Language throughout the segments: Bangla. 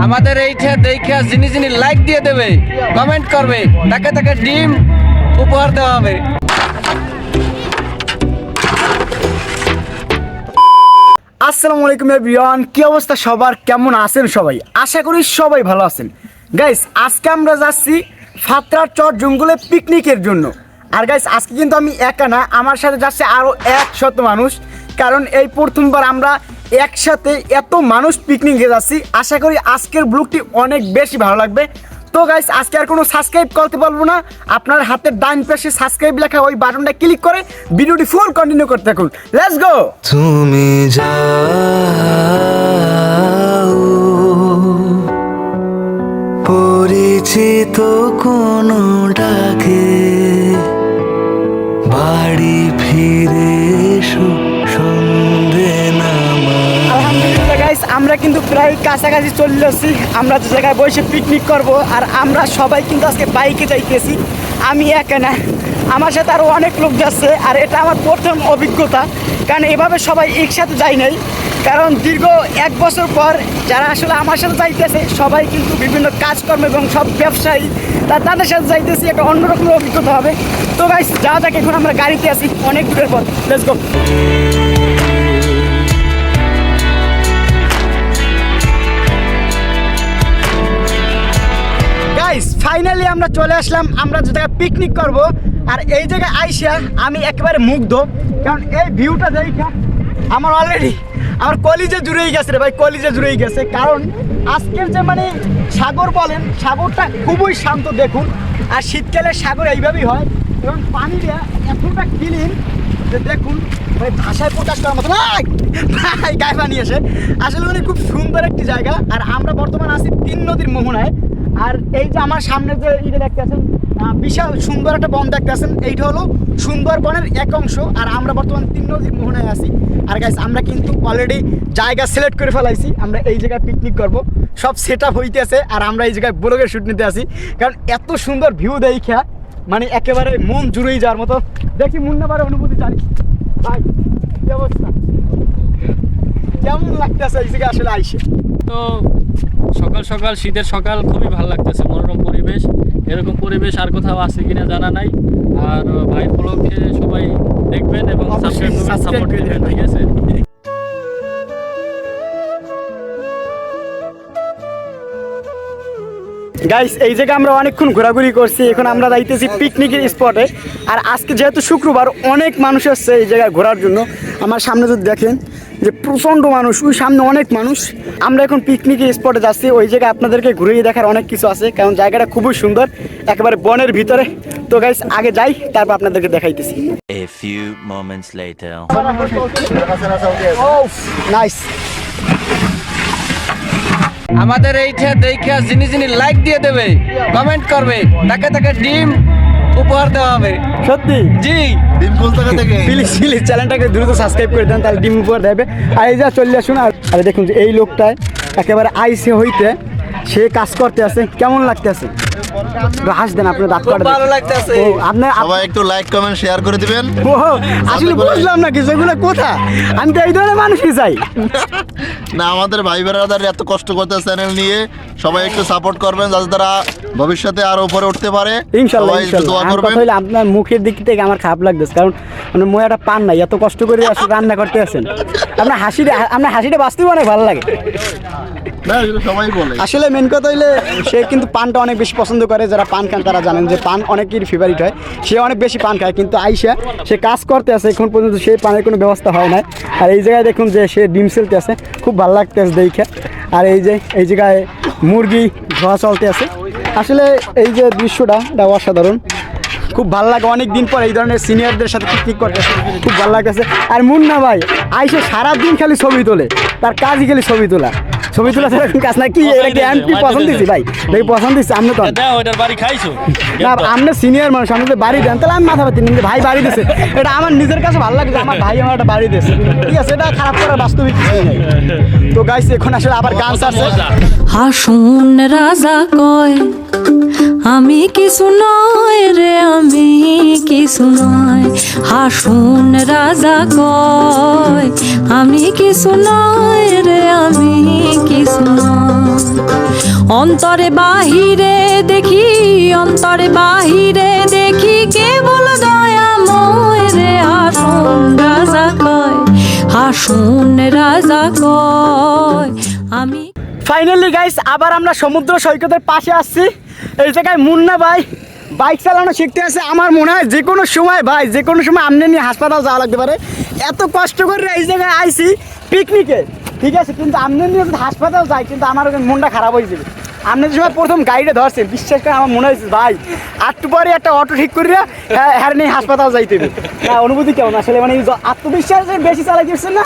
আমাদের এইটা দেখা যিনি যিনি লাইক দিয়ে দেবে, কমেন্ট করবে, তাকে তাকে ডিম উপহার দেওয়া হবে। আসসালামু আলাইকুম এভরিওয়ান, কি অবস্থা সবার, কেমন আছেন সবাই? আশা করি সবাই ভালো আছেন। গাইস, আজকে আমরা যাচ্ছি ফাতরার চর জঙ্গলে পিকনিকের জন্য। আর গাইস, আজকে কিন্তু আমি একা না, আমার সাথে যাচ্ছে আরও 100 মানুষ। কারণ এই প্রথমবার আমরা একসাথে এত মানুষ পিকনিকে যাচ্ছি। আশা করি আজকের ব্লগটি অনেক বেশি ভালো লাগবে। তো গাইস, আজকে আর কোনো সাবস্ক্রাইব করতে পারবো না। আপনার হাতের ডান পাশে সাবস্ক্রাইব লেখা ওই বাটনটা ক্লিক করে ভিডিওটি ফুল কন্টিনিউ করতে থাকুন। Let's go. তুমি যাও পরিচিত কোনো ডাকে, বাড়ি ফিরে এসো সন্ধে নামা। আলহামদুলিল্লাহ গাইস, আমরা কিন্তু প্রায় কাছাকাছি চলে আসছি। আমরা যে জায়গায় বসে পিকনিক করব, আর আমরা সবাই কিন্তু আজকে বাইকে যাইতেছি। আমি একা না, আমার সাথে আরও অনেক লোক যাচ্ছে। আর এটা আমার প্রথম অভিজ্ঞতা, কারণ এভাবে সবাই একসাথে যাই নাই। কারণ দীর্ঘ 1 বছর পর যারা আসলে আমার সাথে যাইতেছে সবাই কিন্তু বিভিন্ন কাজকর্ম এবং সব ব্যবসায়ী, তাদের সাথে যাইতেছি, একটা অন্যরকম অভিজ্ঞতা হবে। তো গাইস, যা যাক, এখন আমরা গাড়িতে আছি অনেক দূরের পর। Let's go. ফাইনালি আমরা চলে আসলাম আমরা যে জায়গায় পিকনিক করব। আর এই জায়গায় আইসা আমি একেবারে মুগ্ধ, কারণ এই ভিউটা দেখা আমার অলরেডি আমার কলিজে জুড়েই গেছে রে ভাই, কলিজে জুড়েই গেছে। কারণ আজকের যে সাগর বলেন, সাগরটা খুবই শান্ত দেখুন। আর শীতকালে সাগর এইভাবেই হয়, এবং পানিটা এতটা ক্লিন যে দেখুন, ভাষায় প্রকাশ করার মতো ভাই গায়ে পানি আসে। আসলে খুব সুন্দর একটি জায়গা। আর আমরা বর্তমানে আছি 3 নদীর মোহনায়। আর এই যে আমার সামনে যে এটা দেখতে আছেন, বিশাল সুন্দর একটা বন দেখতে আছেন, এইটা হলো সুন্দরবনের এক অংশ। আর আমরা বর্তমানে 3 নদীর মোহনায় আছি। আর গাইস, আমরা কিন্তু অলরেডি জায়গা সিলেক্ট করে ফেলাইছি, আমরা এই জায়গায় পিকনিক করব। সব সেট আপ হইতেছে, আর আমরা এই জায়গায় ব্লগের শুট নিতে আসি। কারণ এত সুন্দর ভিউ দেখা একেবারে মন জুড়েই যাওয়ার মতো। দেখি মুন্নাবারের অনুভূতি জানি ভাই, কি অবস্থা, কেমন লাগতেছে এই জায়গায় আসলে আইসে? তো সকাল সকাল, শীতের সকাল, খুবই ভালো লাগতেছে, মনোরম পরিবেশ। এরকম পরিবেশ আর কোথাও আছে কিনা জানা নাই। আর ভাইয়ের ব্লগকে সবাই দেখবেন এবং সাবস্ক্রাইব করবেন, সাপোর্ট করবেন, ঠিক আছে? গাইস, এই জায়গায় আমরা অনেকক্ষণ ঘোরাঘুরি করছি, এখন আমরা যাইতেছি পিকনিকের স্পটে। আর আজকে যেহেতু শুক্রবার, অনেক মানুষ আসছে এই জায়গায় ঘোরার জন্য। আমার সামনে যদি দেখেন যে প্রচণ্ড মানুষ, ওই সামনে অনেক মানুষ। আমরা এখন পিকনিকের স্পটে যাচ্ছি, ওই জায়গায় আপনাদেরকে ঘুরিয়ে দেখার অনেক কিছু আছে, কারণ জায়গাটা খুবই সুন্দর, একেবারে বনের ভিতরে। তো গাইস, আগে যাই, তারপর আপনাদেরকে দেখাইতেছি। A few moments later. Nice. আমাদের এইটা দেখা যিনি যিনি লাইক দিয়ে দেবে, কমেন্ট করবে, তাকে তাকে ডিম উপহার দেওয়া হবে। সত্যি? জি। ডিম কলকাতা থেকে প্লিজ চ্যানেলটাকে দ্রুত সাবস্ক্রাইব করে দেন, তাহলে ডিম উপহার দেবে। আর এই যা চলে আসুন। আর দেখুন যে এই লোকটায় একেবারে আইসে হইতে সে কাজ করতে আছে, কেমন লাগতেছে? হাস দেন, আপনার দাঁত কাটে ভালো লাগতেছে। ও আপনার সবাই একটু লাইক কমেন্ট শেয়ার করে দিবেন। ও আসলে বুঝলাম না কিছু, এগুলো কোথা? আমি তো এই ধরনের মানুষই চাই না, আমাদের ভাই বেড়াদার এত কষ্ট করতে চ্যানেল নিয়ে সবাই একটু সাপোর্ট করবেন, যাতে তারা ভবিষ্যতে আরো উপরে উঠতে পারে। ইনশাআল্লাহ, সবাই একটু ইনশাআল্লাহ। দোয়া আমার করবেন। কথা হইলে আপনার মুখের দিক থেকে আমার খারাপ লাগতেছে, কারণ ময়াটা পান নাই, এত কষ্ট করে আসলে রান্না করতে আছেন। আপনার হাসিটা বাঁচতেও অনেক ভালো লাগে। না, এগুলো সবাই বলে। আসলে মেন কথা হইলে সে কিন্তু পানটা অনেক বেশি পছন্দ করে। যারা পান খান তারা জানেন যে পান অনেকেরই ফেভারিট হয়, সে অনেক বেশি পান খায়। কিন্তু আইসা সে কাজ করতে আছে, এখন পর্যন্ত সেই পানের কোনো ব্যবস্থা হয় না। আর এই জায়গায় দেখুন যে সে ডিম সেলতে আছে, খুব ভালো লাগতেছে দেখে। আর এই জায়গায় মুরগি ধোয়া চলতে আছে। আসলে এই যে দৃশ্যটা, এটা অসাধারণ, খুব ভালো লাগে। অনেক দিন পর এই ধরনের সিনিয়রদের সাথে পিকনিক করতেছে, খুব ভালো লাগতেছে। আর মুন্না ভাই আইসে সারাদিন খালি ছবি তোলে, তার কাজই খালি ছবি তোলা সেরকম কাজ না কি? এটা কি এমপি পছন্দ দিচ্ছি ভাই? দেখি পছন্দ দিচ্ছি আপনি তো না, আপনি সিনিয়র মানুষ, আপনি তো বাড়ি দেন, তাহলে আমি মাথা পাতি নিন যে ভাই বাড়ি দিচ্ছে। এটা আমার নিজের কাছে ভালো লাগে, আমার ভাই আমার একটা বাড়ি দিচ্ছে, ঠিক আছে? এটা খারাপ করার বাস্তবিক কিছু নেই। তো গাইস, এখন আসলে আবার গান আছে। হাসুন রাজা কয় আমি কিছু নয় রে, আমি কিছু নয়। হাসুন রাজা কয় আমি কিছু নয় রে আমি কিছু নয়। অন্তরে বাহিরে দেখি, অন্তরে বাহিরে দেখি কেবল দয়াময় রে। হাসুন রাজা কয়, হাসুন রাজা কয় আমি। ফাইনালি গাইস আবার আমরা সমুদ্র সৈকতের পাশে আসছি। এই জায়গায় মুন্না ভাই বাইক চালানো শিখতে আছে। আমার মনে হয় যে কোনো সময় ভাই, যে কোনো সময় আমনে নিয়ে হাসপাতাল যাওয়া লাগতে পারে। এত কষ্ট করে এই জায়গায় আইছি পিকনিকে, ঠিক আছে, কিন্তু আমনে নিয়ে যদি হাসপাতাল যাই কিন্তু আমার মনটা খারাপ হয়ে যাবে। আপনি যে সময় প্রথম গাড়িটা ধরছেন বিশ্বাস করে আমার মনে হয়েছে ভাই একটু পরে একটা অটো ঠিক করিয়া হ্যাঁ নিয়ে হাসপাতাল যাইতে হবে। অনুভূতি কেমন আসলে, মানে আত্মবিশ্বাস বেশি চালাই দিচ্ছেন না?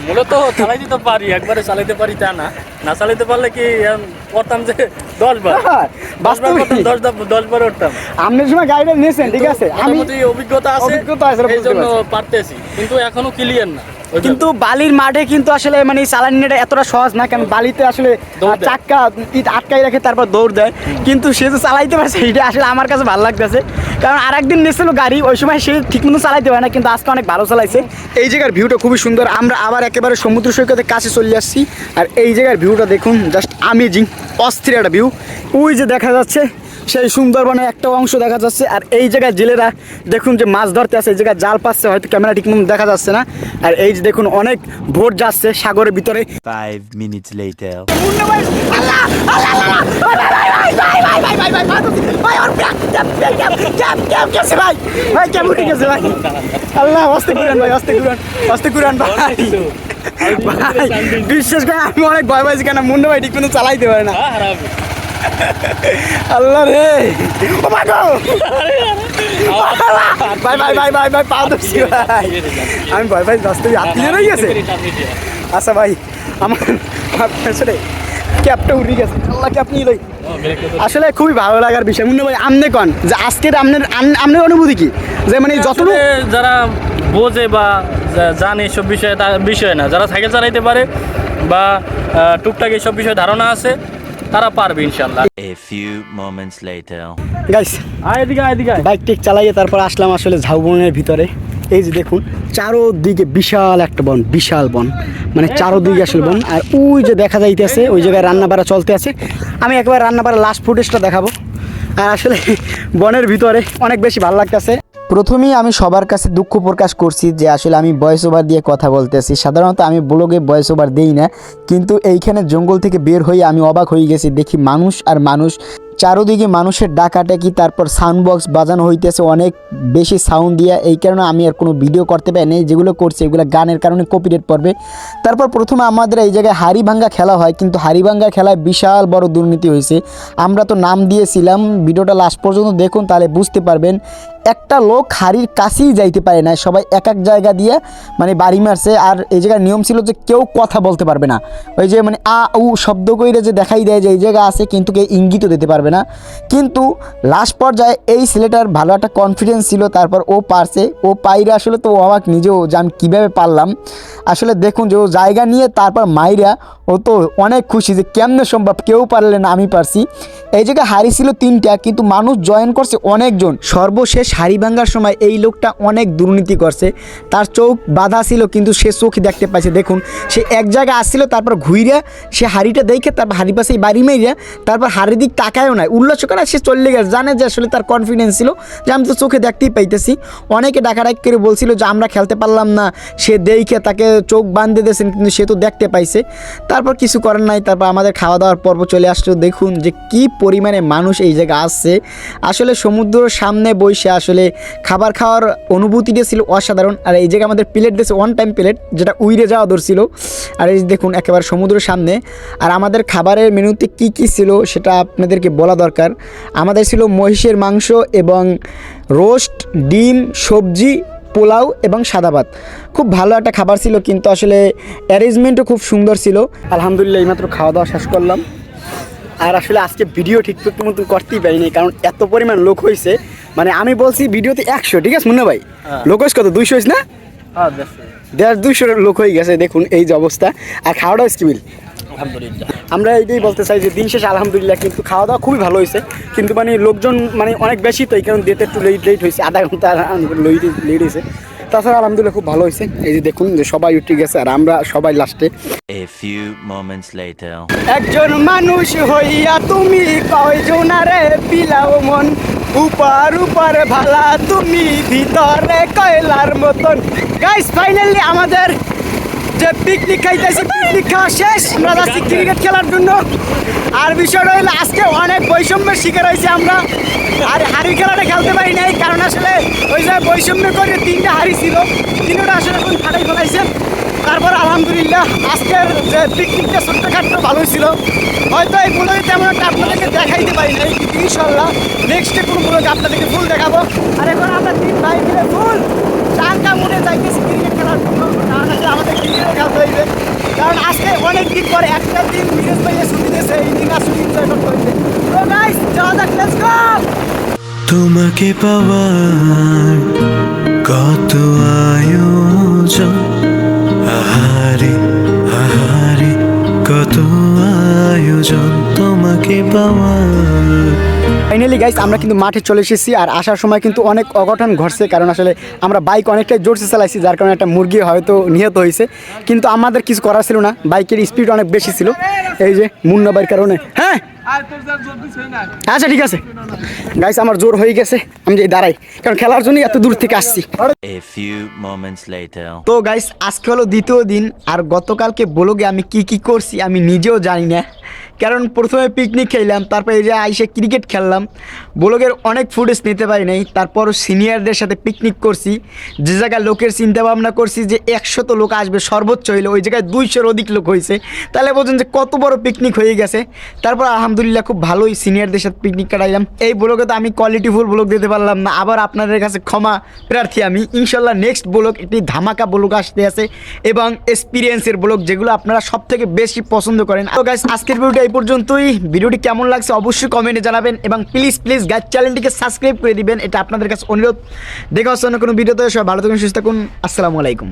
মূলত চালাই দিতে পারি, একবারে চালাইতে পারি তা না, না চালাইতে পারলে কি করতাম যে 10 বার, 10 বার উঠতাম। আপনি সময় গাড়িটা নিয়েছেন, ঠিক আছে, আমি অভিজ্ঞতা আছে, এই জন্য পারতেছি, কিন্তু এখনো ক্লিয়ার না। কিন্তু বালির মাঠে কিন্তু আসলে মানে চালানিটা এতটা সহজ না, কারণ বালিতে আসলে চাক্কা আটকাই রাখে তারপর দৌড় দেয়। কিন্তু সে যে চালাইতে পারছে এটা আসলে আমার কাছে ভালো লাগতেছে, কারণ আরেকদিন নিয়েছিল গাড়ি, ওই সময় সে ঠিক মতো চালাইতে পারে না, কিন্তু আজকে অনেক ভালো চালাইছে। এই জায়গার ভিউটা খুবই সুন্দর। আমরা আবার একেবারে সমুদ্র সৈকতের কাছে চলে আসছি, আর এই জায়গার ভিউটা দেখুন, জাস্ট আমেজিং, অস্থির একটা ভিউ। ওই যে দেখা যাচ্ছে সেই সুন্দরবনের একটা অংশ দেখা যাচ্ছে, আর এই জায়গায় জেলেরা দেখুন যে মাছ ধরতে আছে, এই জায়গায় জাল পাচ্ছে, হয়তো ক্যামেরা ঠিক মতো দেখা যাচ্ছে না। আর এই যে দেখুন অনেক ভোট যাচ্ছে সাগরের ভিতরে। 5 minutes later. বিশ্বাস করে আমি অনেক ভয় পাইছি, কেন মুন্ডা ভাই ঠিক মতো চালাইতে পারে না। আল্লাহ রে, ও ভাই গো, ভাই ভাই ভাই ভাই ভাই পা ধরছি ভাই, আমি ভয় পাই বাস্তবে আত্মীয় রয়ে গেছে। আচ্ছা ভাই আমার পেছনে ক্যাপটা উড়ে গেছে, আল্লাহ ক্যাপ নিয়ে লই। আসলে খুবই ভালো লাগার বিষয়। মুন্না ভাই আমনে কন যে আজকের আপনার অনুভূতি কি, যে মানে যতটুকু যারা বোঝে বা জানে এসব বিষয়ে, তার বিষয় না, যারা সাইকেল চালাইতে পারে বা টুকটাক এইসব বিষয়ে ধারণা আছে তারা পারবে ইনশাল্লাহ। A few moments later. Guys bike টেক চালাইয়ে তারপর আসলাম আসলে ঝাউবনের ভিতরে। এই যে দেখুন চারোদিকে বিশাল একটা বন, বিশাল বন, মানে চারোদিকে আসলে বন। আর ওই যে দেখা যাইতেছে ওই জায়গায় রান্না বাড়া চলতে আছে। আমি একবার রান্না বাড়া লাস্ট ফুটেজটা দেখাবো। আর আসলে বনের ভিতরে অনেক বেশি ভালো লাগতেছে। প্রথমেই আমি সবার কাছে দুঃখ প্রকাশ করছি যে আসলে আমি ভয়েস ওভার দিয়ে কথা বলতেছি। সাধারণত আমি ব্লগে ভয়েস ওভার দিই না, কিন্তু এইখানে জঙ্গল থেকে বের হয়ে আমি অবাক হয়ে গেছি। দেখি মানুষ আর মানুষ, চারোদিকে মানুষের ডাকাডাকি, তারপর সাউন্ড বক্স বাজানো হইতেছে অনেক বেশি সাউন্ড দিয়ে। এই কারণে আমি আর কোনো ভিডিও করতে পারি না, যেগুলো করছি এগুলো গানের কারণে কপিরাইট পড়বে। তারপর প্রথমে আমাদের এই জায়গায় হাড়িভাঙ্গা খেলা হয়, কিন্তু হাড়িভাঙ্গা খেলায় বিশাল বড় দুর্নীতি হয়েছে। আমরা তো নাম দিয়েছিলাম, ভিডিওটা লাস্ট পর্যন্ত দেখুন তাহলে বুঝতে পারবেন। একটা লোক হাড়ির কাছেই যাইতে পারে না, সবাই এক এক জায়গা দিয়ে মানে বাড়ি মারছে। আর এই জায়গার নিয়ম ছিল যে কেউ কথা বলতে পারবে না, ওই যে মানে আ উ শব্দ কইরে যে দেখাই দেয় যে এই জায়গা আছে, কিন্তু কেউ ইঙ্গিতও দিতে পারবে না। কিন্তু লাস্ট পর্যায়ে এই ছেলেটার ভালো একটা কনফিডেন্স ছিল, তারপর ও পারছে, ও পাইরে আসলে তো অবাক নিজেও যে আমি কীভাবে পারলাম। আসলে দেখুন যে ও জায়গা নিয়ে তারপর মাইরা ও তো অনেক খুশি যে কেমনে সম্ভব, কেউ পারলে না আমি পারছি। এই জায়গায় হাড়ি ছিল 3টা, কিন্তু মানুষ জয়েন করছে অনেকজন। সর্বশেষ হাড়ি ভাঙ্গার সময় এই লোকটা অনেক দুর্নীতি করছে, তার চোখ বাঁধা ছিল কিন্তু সে চোখ দেখতে পাইছে। দেখুন সে এক জায়গায় আসছিল, তারপর ঘুইরা সে হাড়িটা দেখে তারপর হাড়ি পাশে বাড়ি মেরিয়া তারপর হাড়ির দিক তাকায়ও না, উল্লাস করে সে চলে গেছে। জানে যে আসলে তার কনফিডেন্স ছিল যে আমি তো চোখে দেখতেই পাইতেছি। অনেকে ডাকাডাকি করে বলছিল যে আমরা খেলতে পারলাম না, সে দেখে তাকে চোখ বাঁধতে দিয়েছেন, কিন্তু সে তো দেখতে পাইছে। তারপর কিছু করার নাই, তারপর আমাদের খাওয়া দাওয়ার পর্ব চলে আসলো। দেখুন যে কি পরিমাণে মানুষ এই জায়গায় আসছে। আসলে সমুদ্রের সামনে বসে আসলে খাবার খাওয়ার অনুভূতিটা ছিল অসাধারণ। আর এই জায়গায় আমাদের প্লেট দিয়েছে 1 টাইম প্লেট, যেটা উইরে যাওয়া ধরছিল। আর এই দেখুন একেবারে সমুদ্রের সামনে। আর আমাদের খাবারের মেনুতে কি কি ছিল সেটা আপনাদেরকে বলা দরকার। আমাদের ছিল মহিষের মাংস এবং রোস্ট, ডিম, সবজি, পোলাও এবং সাদা ভাত। খুব ভালো একটা খাবার ছিল, কিন্তু আসলে অ্যারেঞ্জমেন্টও খুব সুন্দর ছিল। আলহামদুলিল্লাহ এইমাত্র খাওয়া দাওয়া শেষ করলাম। আর আসলে আজকে ভিডিও ঠিকঠাক মতো করতেই পারিনি, কারণ এত পরিমাণ লোক হয়েছে। মানে আমি বলছি ভিডিওতে 100, ঠিক আছে মুন্না ভাই, লোক হয়েছে কত 200 হয়েছে না? 150-200 লোক হয়ে গেছে। দেখুন এই যে অবস্থা। আর খাওয়া দাওয়া স্কিবিল আলহামদুলিল্লাহ। আমরা এইটাই বলতে চাই যে দিন শেষে আলহামদুলিল্লাহ, কিন্তু খাওয়া দাওয়া খুবই ভালো হয়েছে। কিন্তু মানে লোকজন মানে অনেক বেশি, তো এই কারণে ডেটে একটু লেট হয়েছে, আধা ঘন্টা লেট হয়েছে। তাছাড়া আলহামদুলিল্লাহ খুব ভালো হয়েছে। এই যে দেখুন যে সবাই উঠে গেছে আর আমরা সবাই লাস্টে। A few moments later. একজন মানুষ হইয়া তুমি কয়জনারে বিলাও মন, উপর উপর ভালা তুমি ভিতরে কয়লার মতন। গাইস ফাইনালি আমাদের যে পিকনিক খাইতেছি, পিকনিক খাওয়া শেষ, আমরা যাচ্ছি ক্রিকেট খেলার জন্য। আর বিষয়টা হলো আজকে অনেক বৈষম্যের শিকার হয়েছে আমরা, আর হাড়ি খেলাটা খেলতে পারি নাই, কারণ আসলে ওই যে বৈষম্য করে 3টা হাড়ি ছিল, 3টা আসলে এখন ফাটাই ফেলাইছে। তারপর আলহামদুলিল্লাহ আজকের যে পিকনিকটা ছোট্টখাট্টো ভালোই ছিল। হয়তো এই ব্লগে তেমন একটা আপনাদেরকে দেখাইতে পারি নাই, কিন্তু ইনশাল্লাহ নেক্সটে কোনো ব্লগে আপনাদেরকে ফুল দেখাবো। আর এখন আমরা 3 ভাই মিলে ফুল চাঙ্গা মনে যাইতেছি ক্রিকেট খেলার জন্য, কারণ আসলে আমাদের ক্রিকেট খেলতে হইবে, কারণ আজকে অনেক দিন পরে একটা দিন বিশেষ ভাইয়ে ছুটি দিয়েছে, এই দিন আর ছুটি এনজয় করতে হইবে। তো গাইস যাওয়া যাক, লেটস গো। তোমাকে পাওয়ার কত আয়োজন, আহারে আহারে কত আয়োজন তোমাকে পাওয়ার। ফাইনালি গাইস আমরা কিন্তু মাঠে চলে এসেছি, আর আসার সময় কিন্তু অনেক অঘটন ঘটছে, কারণ আসলে আমরা বাইক অনেকটাই জোরসে চালাইছি, যার কারণে একটা মুরগি হয়তো নিহত হয়েছে, কিন্তু আমাদের কিছু করার ছিল না, বাইকের স্পিড অনেক বেশি ছিল, এই যে মুন্না বাইর কারণে। হ্যাঁ আচ্ছা ঠিক আছে গাইস, আমার জোর হয়ে গেছে, আমি যে দাঁড়াই, কারণ খেলার জন্য এত দূর থেকে আসছি। A few moments later. তো গাইস আজকে হলো দ্বিতীয় দিন, আর গতকালকে ব্লগে আমি কি করছি আমি নিজেও জানি না, কারণ প্রথমে পিকনিক খেলাম, তারপরে এই যে আইসে ক্রিকেট খেললাম, ব্লগের অনেক ফুটেজ নিতে পারি নাই, তারপর সিনিয়রদের সাথে পিকনিক করছি, যে জায়গায় লোকের চিন্তা ভাবনা করছি যে 100 লোক আসবে সর্বোচ্চ হইলো, ওই জায়গায় 200-র অধিক লোক হয়েছে, তাহলে বোঝেন যে কত বড় পিকনিক হয়ে গেছে। তারপর আলহামদুলিল্লাহ খুব ভালোই সিনিয়রদের সাথে পিকনিক কাটাইলাম। এই ব্লগে তো আমি কোয়ালিটিফুল ব্লগ দিতে পারলাম না, আবার আপনাদের কাছে ক্ষমা প্রার্থী আমি। ইনশাল্লাহ নেক্সট ব্লগ একটি ধামাকা ব্লগ আসতে আছে এবং এক্সপিরিয়েন্সের ব্লগ, যেগুলো আপনারা সব থেকে বেশি পছন্দ করেন। তো গাইস আজকের ভিডিওটা এই পর্যন্তই। ভিডিওটি কেমন লাগছে অবশ্যই কমেন্টে জানাবেন, এবং প্লিজ গাইস চ্যানেলটিকে সাবস্ক্রাইব করে দিবেন, এটা আপনাদের কাছে অনুরোধ। দেখা হচ্ছে অন্য কোনো ভিডিওতে, সবাই ভালো থাকুন, সুস্থ থাকুন, আসসালামু আলাইকুম।